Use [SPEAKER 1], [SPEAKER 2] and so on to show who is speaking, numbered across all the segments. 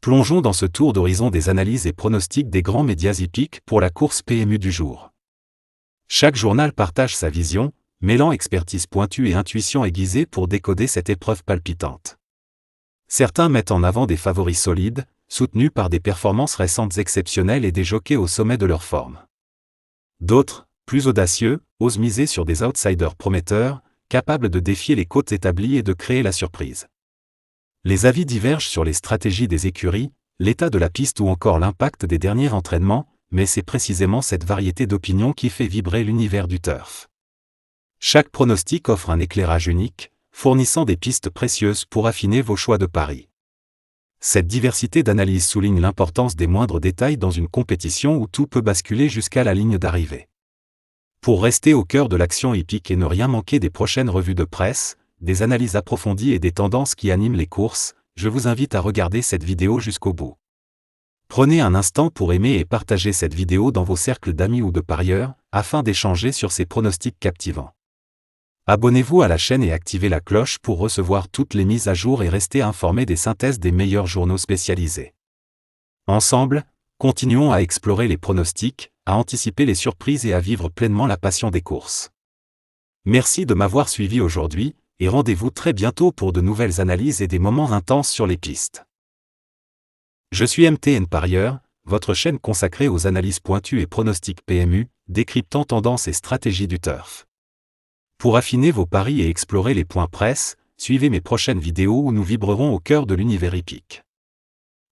[SPEAKER 1] Plongeons dans ce tour d'horizon des analyses et pronostics des grands médias hippiques pour la course PMU du jour. Chaque journal partage sa vision, mêlant expertise pointue et intuition aiguisée pour décoder cette épreuve palpitante. Certains mettent en avant des favoris solides, soutenus par des performances récentes exceptionnelles et des jockeys au sommet de leur forme. D'autres, plus audacieux, osent miser sur des outsiders prometteurs, capables de défier les cotes établies et de créer la surprise. Les avis divergent sur les stratégies des écuries, l'état de la piste ou encore l'impact des derniers entraînements, mais c'est précisément cette variété d'opinions qui fait vibrer l'univers du turf. Chaque pronostic offre un éclairage unique, fournissant des pistes précieuses pour affiner vos choix de paris. Cette diversité d'analyses souligne l'importance des moindres détails dans une compétition où tout peut basculer jusqu'à la ligne d'arrivée. Pour rester au cœur de l'action hippique et ne rien manquer des prochaines revues de presse, des analyses approfondies et des tendances qui animent les courses, je vous invite à regarder cette vidéo jusqu'au bout. Prenez un instant pour aimer et partager cette vidéo dans vos cercles d'amis ou de parieurs, afin d'échanger sur ces pronostics captivants. Abonnez-vous à la chaîne et activez la cloche pour recevoir toutes les mises à jour et rester informé des synthèses des meilleurs journaux spécialisés. Ensemble, continuons à explorer les pronostics, à anticiper les surprises et à vivre pleinement la passion des courses. Merci de m'avoir suivi aujourd'hui, et rendez-vous très bientôt pour de nouvelles analyses et des moments intenses sur les pistes. Je suis MTN Parieur, votre chaîne consacrée aux analyses pointues et pronostics PMU, décryptant tendances et stratégies du turf. Pour affiner vos paris et explorer les points presse, suivez mes prochaines vidéos où nous vibrerons au cœur de l'univers hippique.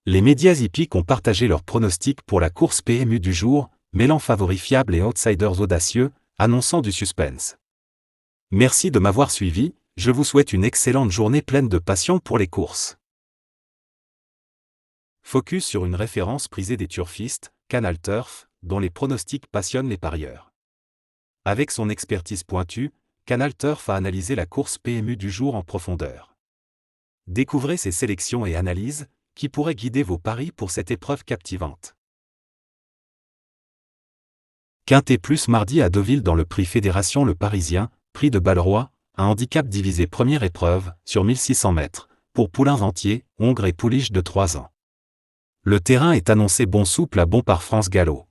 [SPEAKER 1] Les médias hippiques ont partagé leurs pronostics pour la course PMU du jour, mêlant favoris fiables et outsiders audacieux, annonçant du suspense. Merci de m'avoir suivi, je vous souhaite une excellente journée pleine de passion pour les courses. Focus sur une référence prisée des turfistes, Canal Turf, dont les pronostics passionnent les parieurs. Avec son expertise pointue, Canal Turf a analysé la course PMU du jour en profondeur. Découvrez ses sélections et analyses, qui pourraient guider vos paris pour cette épreuve captivante. Quintet plus mardi à Deauville dans le prix Fédération Le Parisien, prix de Balleroy, un handicap divisé première épreuve, sur 1600 mètres, pour poulains entiers, hongres et pouliches de 3 ans. Le terrain est annoncé bon souple à bon par France Gallo.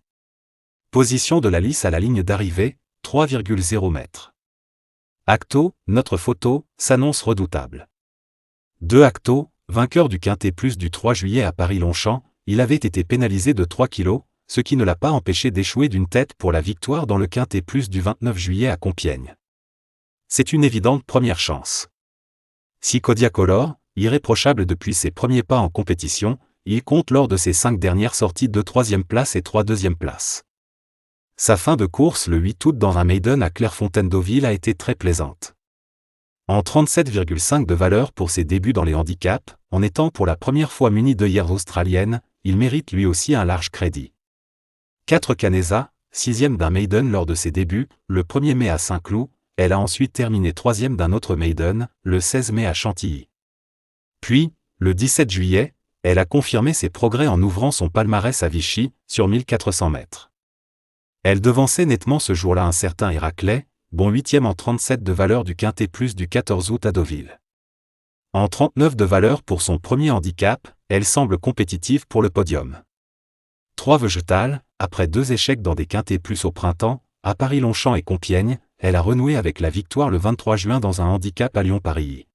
[SPEAKER 1] Position de la lice à la ligne d'arrivée, 3,0 mètres. Acto, notre photo, s'annonce redoutable. 2 Acto, vainqueur du Quintet plus du 3 juillet à Paris-Longchamp, il avait été pénalisé de 3 kilos, ce qui ne l'a pas empêché d'échouer d'une tête pour la victoire dans le Quintet plus du 29 juillet à Compiègne. C'est une évidente première chance. Si Kodiacolor, irréprochable depuis ses premiers pas en compétition, il compte lors de ses 5 dernières sorties 2 troisième places et 3 deuxième places. Sa fin de course le 8 août dans un maiden à Clairefontaine-Deauville a été très plaisante. En 37,5 de valeur pour ses débuts dans les handicaps, en étant pour la première fois muni d'œillères australiennes, il mérite lui aussi un large crédit. 4 Canesa, 6e d'un maiden lors de ses débuts, le 1er mai à Saint-Cloud, elle a ensuite terminé 3e d'un autre maiden, le 16 mai à Chantilly. Puis, le 17 juillet, elle a confirmé ses progrès en ouvrant son palmarès à Vichy, sur 1400 mètres. Elle devançait nettement ce jour-là un certain Héraclès, bon 8e en 37 de valeur du Quintet plus du 14 août à Deauville. En 39 de valeur pour son premier handicap, elle semble compétitive pour le podium. 3 Végétal, après 2 échecs dans des Quintets plus au printemps, à Paris-Longchamp et Compiègne, elle a renoué avec la victoire le 23 juin dans un handicap à Lyon-Paris.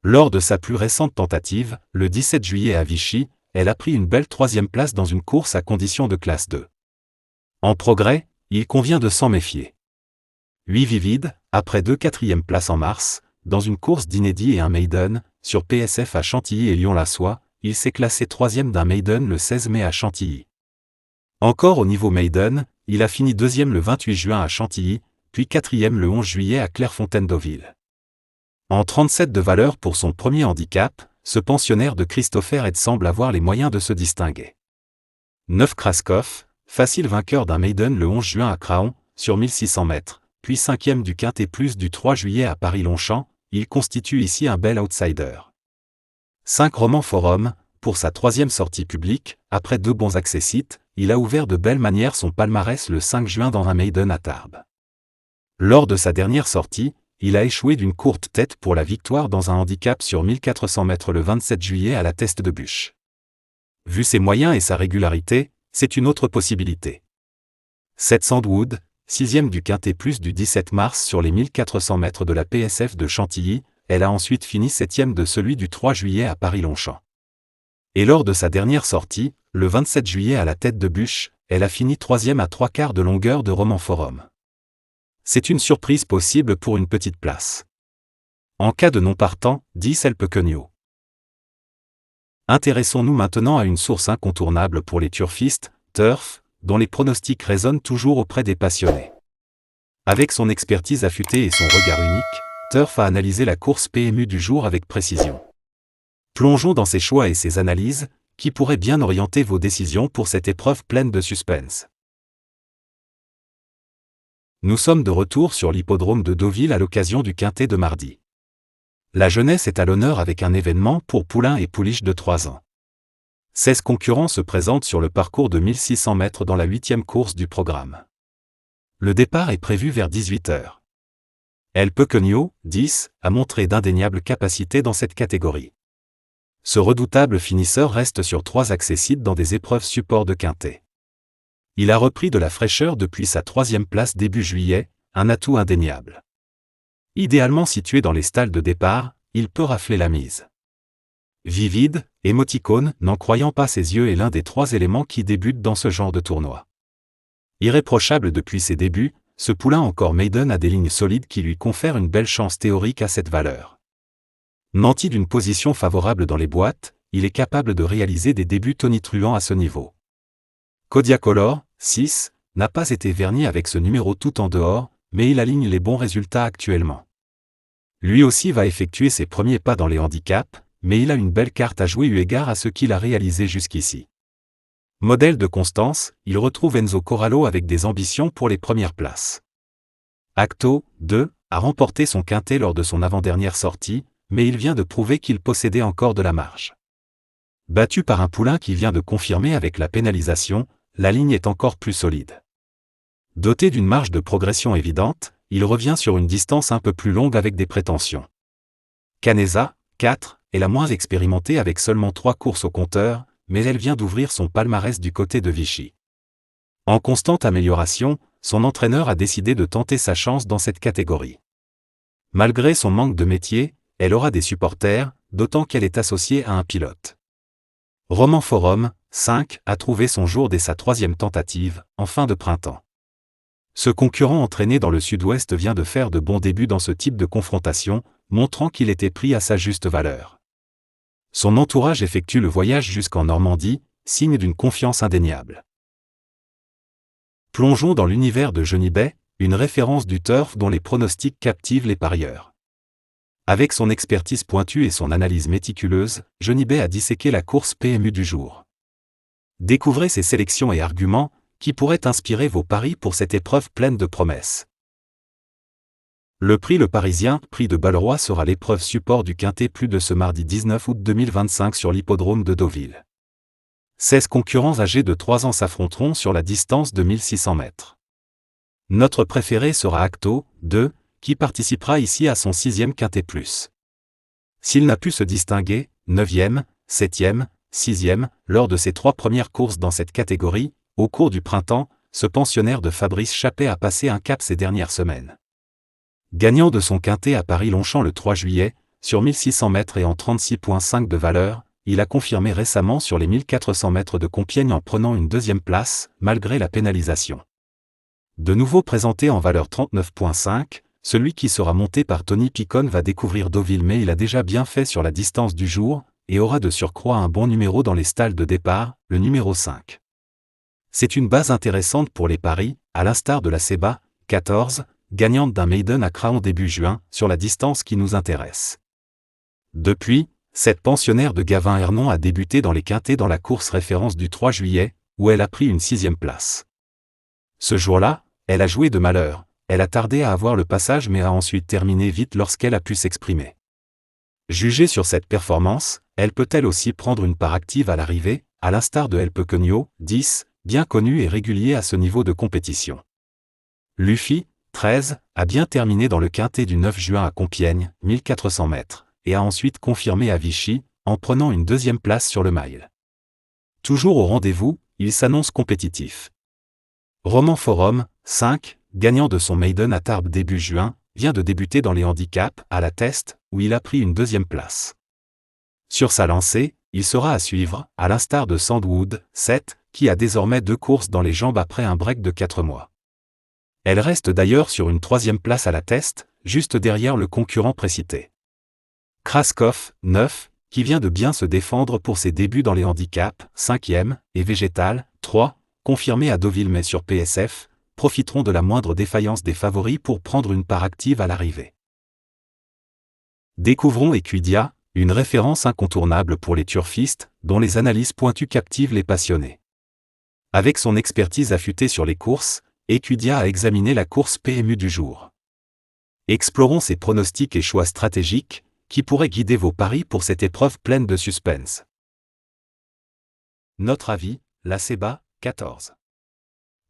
[SPEAKER 1] Lors de sa plus récente tentative, le 17 juillet à Vichy, elle a pris une belle 3e place dans une course à condition de classe 2. En progrès, il convient de s'en méfier. 8 Vivide, après 2 4e places en mars, dans une course d'inédit et un maiden, sur PSF à Chantilly et Lyon-la-Soie, il s'est classé 3e d'un maiden le 16 mai à Chantilly. Encore au niveau maiden, il a fini 2e le 28 juin à Chantilly, puis 4e le 11 juillet à Clairefontaine-Deauville. En 37 de valeur pour son premier handicap, ce pensionnaire de Christopher Ed semble avoir les moyens de se distinguer. 9 Kraskov, facile vainqueur d'un maiden le 11 juin à Craon, sur 1600 mètres, puis 5e du Quintet plus du 3 juillet à Paris-Longchamp, il constitue ici un bel outsider. 5 Roman Forum, pour sa 3e sortie publique, après 2 bons accessites, il a ouvert de belle manière son palmarès le 5 juin dans un maiden à Tarbes. Lors de sa dernière sortie, il a échoué d'une courte tête pour la victoire dans un handicap sur 1400 mètres le 27 juillet à la Teste de Buch. Vu ses moyens et sa régularité, c'est une autre possibilité. 700 Wood, 6e du Quintet Plus du 17 mars sur les 1400 mètres de la PSF de Chantilly, elle a ensuite fini 7e de celui du 3 juillet à Paris-Longchamp. Et lors de sa dernière sortie, le 27 juillet à la Tête de Bûche, elle a fini 3e à 3/4 de longueur de Roman Forum. C'est une surprise possible pour une petite place. En cas de non partant, 10 Elpequenio. Intéressons-nous maintenant à une source incontournable pour les turfistes, Turf, dont les pronostics résonnent toujours auprès des passionnés. Avec son expertise affûtée et son regard unique, Turf a analysé la course PMU du jour avec précision. Plongeons dans ses choix et ses analyses, qui pourraient bien orienter vos décisions pour cette épreuve pleine de suspense. Nous sommes de retour sur l'hippodrome de Deauville à l'occasion du Quintet de mardi. La jeunesse est à l'honneur avec un événement pour poulains et pouliches de 3 ans. 16 concurrents se présentent sur le parcours de 1600 mètres dans la 8e course du programme. Le départ est prévu vers 18h. Elpequenio, 10, a montré d'indéniables capacités dans cette catégorie. Ce redoutable finisseur reste sur 3 accessibles dans des épreuves support de Quintet. Il a repris de la fraîcheur depuis sa 3e place début juillet, un atout indéniable. Idéalement situé dans les stalles de départ, il peut rafler la mise. Vivide, émoticône, n'en croyant pas ses yeux est l'un des 3 éléments qui débutent dans ce genre de tournoi. Irréprochable depuis ses débuts, ce poulain encore maiden a des lignes solides qui lui confèrent une belle chance théorique à cette valeur. Nanti d'une position favorable dans les boîtes, il est capable de réaliser des débuts tonitruants à ce niveau. Kodiacolor, 6, n'a pas été verni avec ce numéro tout en dehors, mais il aligne les bons résultats actuellement. Lui aussi va effectuer ses premiers pas dans les handicaps, mais il a une belle carte à jouer eu égard à ce qu'il a réalisé jusqu'ici. Modèle de constance, il retrouve Enzo Corallo avec des ambitions pour les premières places. Acto, 2, a remporté son quintet lors de son avant-dernière sortie, mais il vient de prouver qu'il possédait encore de la marge. Battu par un poulain qui vient de confirmer avec la pénalisation, la ligne est encore plus solide. Doté d'une marge de progression évidente, il revient sur une distance un peu plus longue avec des prétentions. Canesa, 4, est la moins expérimentée avec seulement 3 courses au compteur, mais elle vient d'ouvrir son palmarès du côté de Vichy. En constante amélioration, son entraîneur a décidé de tenter sa chance dans cette catégorie. Malgré son manque de métier, elle aura des supporters, d'autant qu'elle est associée à un pilote. Roman Forum, 5, a trouvé son jour dès sa 3e tentative, en fin de printemps. Ce concurrent entraîné dans le sud-ouest vient de faire de bons débuts dans ce type de confrontation, montrant qu'il était pris à sa juste valeur. Son entourage effectue le voyage jusqu'en Normandie, signe d'une confiance indéniable. Plongeons dans l'univers de Genibet, une référence du turf dont les pronostics captivent les parieurs. Avec son expertise pointue et son analyse méticuleuse, Genibet a disséqué la course PMU du jour. Découvrez ses sélections et arguments, qui pourraient inspirer vos paris pour cette épreuve pleine de promesses. Le prix Le Parisien, prix de Balleroy sera l'épreuve support du Quintet Plus de ce mardi 19 août 2025 sur l'hippodrome de Deauville. 16 concurrents âgés de 3 ans s'affronteront sur la distance de 1600 mètres. Notre préféré sera Acto, 2, qui participera ici à son 6e Quintet Plus. S'il n'a pu se distinguer, 9e, 7e, 6e, lors de ses 3 premières courses dans cette catégorie, au cours du printemps, ce pensionnaire de Fabrice Chappet a passé un cap ces dernières semaines. Gagnant de son quintet à Paris-Longchamp le 3 juillet, sur 1600 mètres et en 36,5 de valeur, il a confirmé récemment sur les 1400 mètres de Compiègne en prenant une 2e place, malgré la pénalisation. De nouveau présenté en valeur 39,5, celui qui sera monté par Tony Picon va découvrir Deauville, mais il a déjà bien fait sur la distance du jour, et aura de surcroît un bon numéro dans les stalles de départ, le numéro 5. C'est une base intéressante pour les paris, à l'instar de la Seba, 14, gagnante d'un maiden à Craon début juin, sur la distance qui nous intéresse. Depuis, cette pensionnaire de Gavin Hernon a débuté dans les quintets dans la course référence du 3 juillet, où elle a pris une 6e place. Ce jour-là, elle a joué de malheur, elle a tardé à avoir le passage mais a ensuite terminé vite lorsqu'elle a pu s'exprimer. Jugée sur cette performance, elle peut-elle aussi prendre une part active à l'arrivée, à l'instar de Elpequenio, 10, bien connu et régulier à ce niveau de compétition. Luffy, 13, a bien terminé dans le quintet du 9 juin à Compiègne, 1400 mètres, et a ensuite confirmé à Vichy, en prenant une 2e place sur le mile. Toujours au rendez-vous, il s'annonce compétitif. Roman Forum, 5, gagnant de son maiden à Tarbes début juin, vient de débuter dans les handicaps, à la Teste, où il a pris une deuxième place. Sur sa lancée, il sera à suivre, à l'instar de Sandwood, 7, qui a désormais 2 courses dans les jambes après un break de 4 mois. Elle reste d'ailleurs sur une troisième place à la Teste, juste derrière le concurrent précité. Kraskov, 9, qui vient de bien se défendre pour ses débuts dans les handicaps, 5e, et Végétal, 3, confirmé à Deauville mais sur PSF, profiteront de la moindre défaillance des favoris pour prendre une part active à l'arrivée. Découvrons Equidia, une référence incontournable pour les turfistes, dont les analyses pointues captivent les passionnés. Avec son expertise affûtée sur les courses, Equidia a examiné la course PMU du jour. Explorons ses pronostics et choix stratégiques, qui pourraient guider vos paris pour cette épreuve pleine de suspense. Notre avis, la Seba, 14.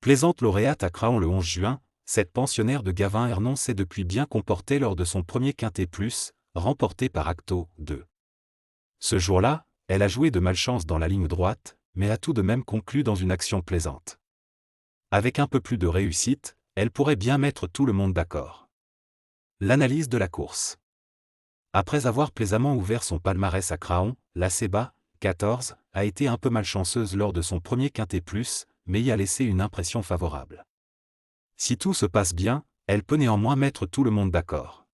[SPEAKER 1] Plaisante lauréate à Craon le 11 juin, cette pensionnaire de Gavin Hernon s'est depuis bien comportée lors de son premier quintet plus, remporté par Acto, 2. Ce jour-là, elle a joué de malchance dans la ligne droite, mais a tout de même conclu dans une action plaisante. Avec un peu plus de réussite, elle pourrait bien mettre tout le monde d'accord. L'analyse de la course. Après avoir plaisamment ouvert son palmarès à Craon, la Seba, 14, a été un peu malchanceuse lors de son premier quintet plus, mais y a laissé une impression favorable. Si tout se passe bien, elle peut néanmoins mettre tout le monde d'accord.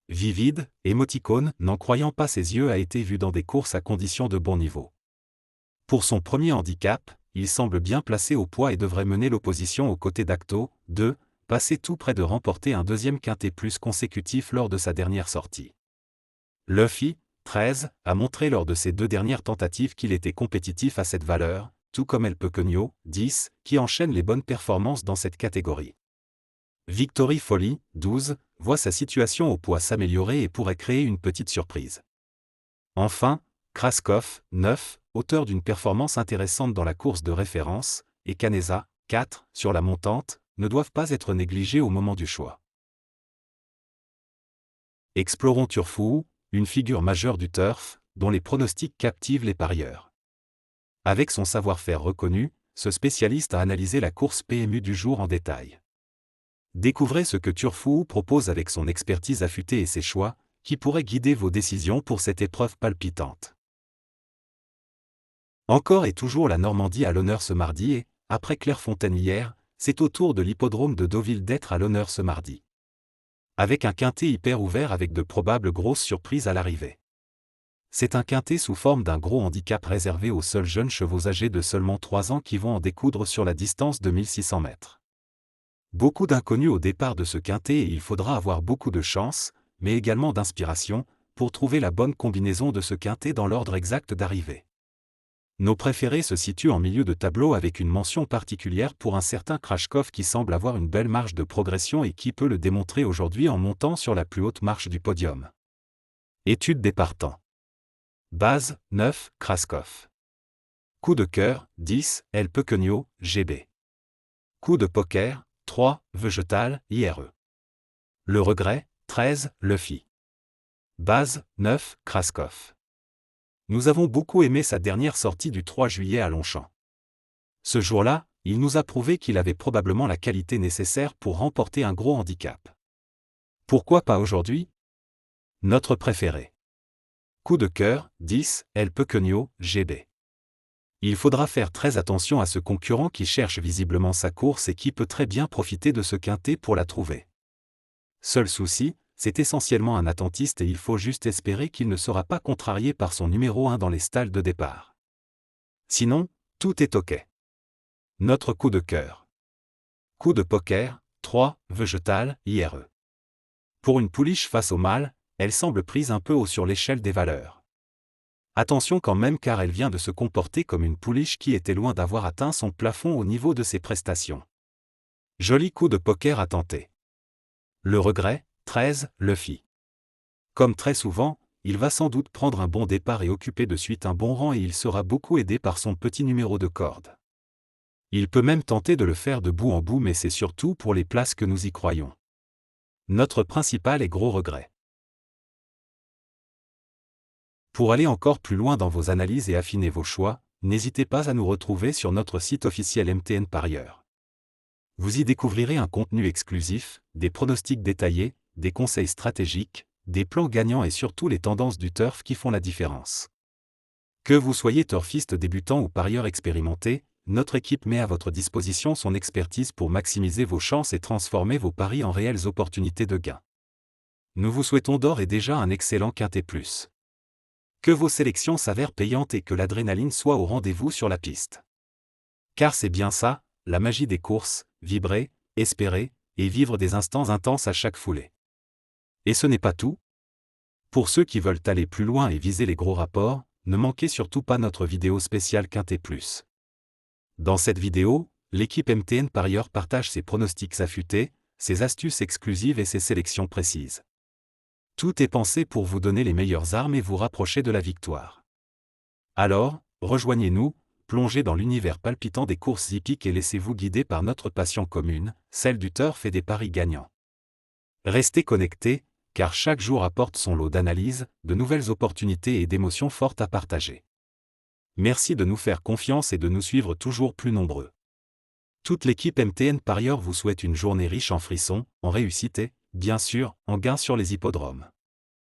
[SPEAKER 1] Vivide, émoticône, n'en croyant pas ses yeux, a été vue dans des courses à condition de bon niveau. Pour son premier handicap, il semble bien placé au poids et devrait mener l'opposition aux côtés d'Acto, 2, passé tout près de remporter un deuxième quintet plus consécutif lors de sa dernière sortie. Luffy, 13, a montré lors de ses 2 dernières tentatives qu'il était compétitif à cette valeur, tout comme El Pequeño, 10, qui enchaîne les bonnes performances dans cette catégorie. Victory Folly, 12, voit sa situation au poids s'améliorer et pourrait créer une petite surprise. Enfin, Kraskov, 9, auteur d'une performance intéressante dans la course de référence, et Canesa, 4, sur la montante, ne doivent pas être négligés au moment du choix. Explorons Turfou, une figure majeure du turf, dont les pronostics captivent les parieurs. Avec son savoir-faire reconnu, ce spécialiste a analysé la course PMU du jour en détail. Découvrez ce que Turfou propose avec son expertise affûtée et ses choix, qui pourraient guider vos décisions pour cette épreuve palpitante. Encore et toujours la Normandie à l'honneur ce mardi et, après Clairefontaine hier, c'est au tour de l'hippodrome de Deauville d'être à l'honneur ce mardi. Avec un quintet hyper ouvert avec de probables grosses surprises à l'arrivée. C'est un quintet sous forme d'un gros handicap réservé aux seuls jeunes chevaux âgés de seulement 3 ans qui vont en découdre sur la distance de 1600 mètres. Beaucoup d'inconnus au départ de ce quintet et il faudra avoir beaucoup de chance, mais également d'inspiration, pour trouver la bonne combinaison de ce quintet dans l'ordre exact d'arrivée. Nos préférés se situent en milieu de tableau avec une mention particulière pour un certain Krashkov qui semble avoir une belle marge de progression et qui peut le démontrer aujourd'hui en montant sur la plus haute marche du podium. Étude des partants. Base, 9, Kraskov. Coup de cœur, 10, El Pequeño, GB. Coup de poker, 3, Végétal, IRE. Le regret, 13, Luffy. Base, 9, Kraskov. Nous avons beaucoup aimé sa dernière sortie du 3 juillet à Longchamp. Ce jour-là, il nous a prouvé qu'il avait probablement la qualité nécessaire pour remporter un gros handicap. Pourquoi pas aujourd'hui? Notre préféré. Coup de cœur, 10, El Pequeño, GB. Il faudra faire très attention à ce concurrent qui cherche visiblement sa course et qui peut très bien profiter de ce quintet pour la trouver. Seul souci, c'est essentiellement un attentiste et il faut juste espérer qu'il ne sera pas contrarié par son numéro 1 dans les stalles de départ. Sinon, tout est OK. Notre coup de cœur. Coup de poker, 3, Végétal, IRE. Pour une pouliche face au mâle, elle semble prise un peu haut sur l'échelle des valeurs. Attention quand même car elle vient de se comporter comme une pouliche qui était loin d'avoir atteint son plafond au niveau de ses prestations. Joli coup de poker à tenter. Le regret, 13, Luffy. Comme très souvent, il va sans doute prendre un bon départ et occuper de suite un bon rang et il sera beaucoup aidé par son petit numéro de corde. Il peut même tenter de le faire de bout en bout mais c'est surtout pour les places que nous y croyons. Notre principal et gros regret. Pour aller encore plus loin dans vos analyses et affiner vos choix, n'hésitez pas à nous retrouver sur notre site officiel MTN Parieur. Vous y découvrirez un contenu exclusif, des pronostics détaillés, des conseils stratégiques, des plans gagnants et surtout les tendances du turf qui font la différence. Que vous soyez turfiste débutant ou parieur expérimenté, notre équipe met à votre disposition son expertise pour maximiser vos chances et transformer vos paris en réelles opportunités de gain. Nous vous souhaitons d'ores et déjà un excellent Quintet Plus. Que vos sélections s'avèrent payantes et que l'adrénaline soit au rendez-vous sur la piste. Car c'est bien ça, la magie des courses, vibrer, espérer, et vivre des instants intenses à chaque foulée. Et ce n'est pas tout. Pour ceux qui veulent aller plus loin et viser les gros rapports, ne manquez surtout pas notre vidéo spéciale Quintet Plus. Dans cette vidéo, l'équipe MTN Parieur partage ses pronostics affûtés, ses astuces exclusives et ses sélections précises. Tout est pensé pour vous donner les meilleures armes et vous rapprocher de la victoire. Alors, rejoignez-nous, plongez dans l'univers palpitant des courses hippiques et laissez-vous guider par notre passion commune, celle du turf et des paris gagnants. Restez connectés, car chaque jour apporte son lot d'analyses, de nouvelles opportunités et d'émotions fortes à partager. Merci de nous faire confiance et de nous suivre toujours plus nombreux. Toute l'équipe MTN Parieur vous souhaite une journée riche en frissons, en réussite et, bien sûr, en gains sur les hippodromes.